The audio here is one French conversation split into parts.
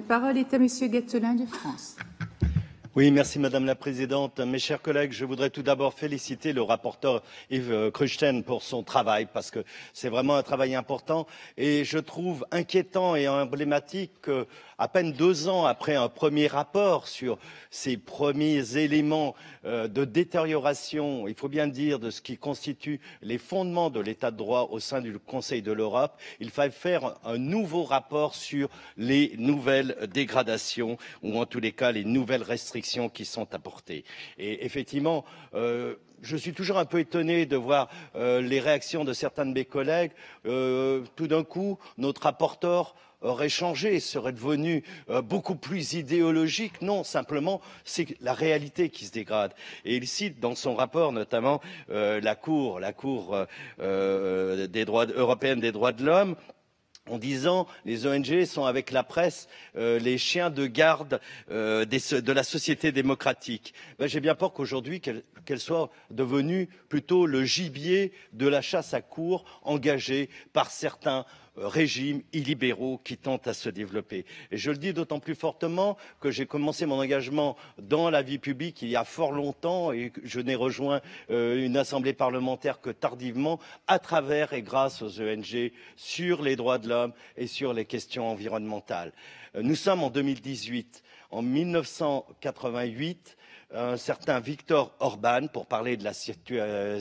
La parole est à Monsieur Guettelin de France. Oui, merci Madame la Présidente. Mes chers collègues, je voudrais tout d'abord féliciter le rapporteur Yves Kruchten pour son travail, parce que c'est vraiment un travail important. Et je trouve inquiétant et emblématique qu'à peine 2 ans après un premier rapport sur ces premiers éléments de détérioration, il faut bien le dire, de ce qui constitue les fondements de l'état de droit au sein du Conseil de l'Europe, il faille faire un nouveau rapport sur les nouvelles dégradations, ou en tous les cas les nouvelles restrictions qui sont apportées. Et effectivement, je suis toujours un peu étonné de voir les réactions de certains de mes collègues. Tout d'un coup, notre rapporteur aurait changé, serait devenu beaucoup plus idéologique. Non, simplement, c'est la réalité qui se dégrade. Et il cite dans son rapport notamment la Cour européenne des droits de l'homme, en disant les ONG sont avec la presse les chiens de garde de la société démocratique. J'ai bien peur qu'aujourd'hui qu'elle soit devenue plutôt le gibier de la chasse à courre engagée par certains régimes illibéraux qui tentent à se développer. Et je le dis d'autant plus fortement que j'ai commencé mon engagement dans la vie publique il y a fort longtemps et que je n'ai rejoint une assemblée parlementaire que tardivement à travers et grâce aux ONG sur les droits de l'homme et sur les questions environnementales. Nous sommes en 2018. En 1988, un certain Viktor Orban, pour parler de la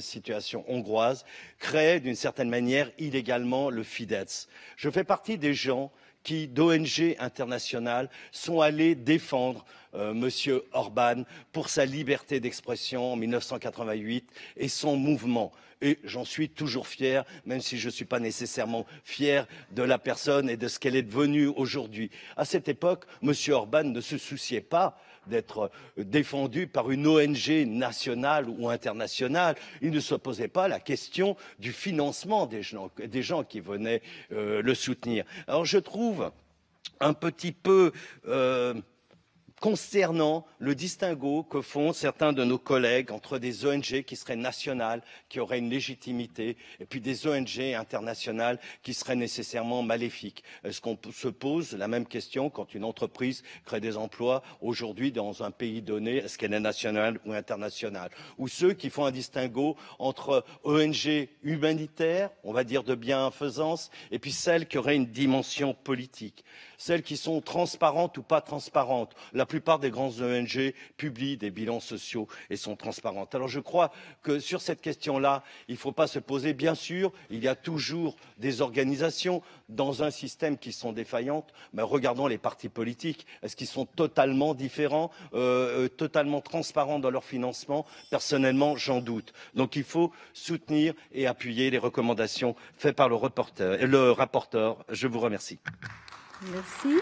situation hongroise, crée d'une certaine manière illégalement le Fidesz. Je fais partie des gens qui, d'ONG internationales, sont allés défendre Monsieur Orban pour sa liberté d'expression en 1988 et son mouvement. Et j'en suis toujours fier, même si je ne suis pas nécessairement fier de la personne et de ce qu'elle est devenue aujourd'hui. À cette époque, Monsieur Orban ne se souciait pas d'être défendu par une ONG nationale ou internationale. Il ne se posait pas la question du financement des gens qui venaient le soutenir. Alors je trouve un petit peu concernant le distinguo que font certains de nos collègues entre des ONG qui seraient nationales, qui auraient une légitimité, et puis des ONG internationales qui seraient nécessairement maléfiques. Est-ce qu'on se pose la même question quand une entreprise crée des emplois aujourd'hui dans un pays donné, est-ce qu'elle est nationale ou internationale? Ou ceux qui font un distinguo entre ONG humanitaires, on va dire de bienfaisance, et puis celles qui auraient une dimension politique, celles qui sont transparentes ou pas transparentes. La plupart des grandes ONG publient des bilans sociaux et sont transparentes. Alors je crois que sur cette question-là, il ne faut pas se poser. Bien sûr, il y a toujours des organisations dans un système qui sont défaillantes. Mais regardons les partis politiques. Est-ce qu'ils sont totalement différents, totalement transparents dans leur financement? Personnellement, j'en doute. Donc il faut soutenir et appuyer les recommandations faites par le rapporteur. Je vous remercie. Merci.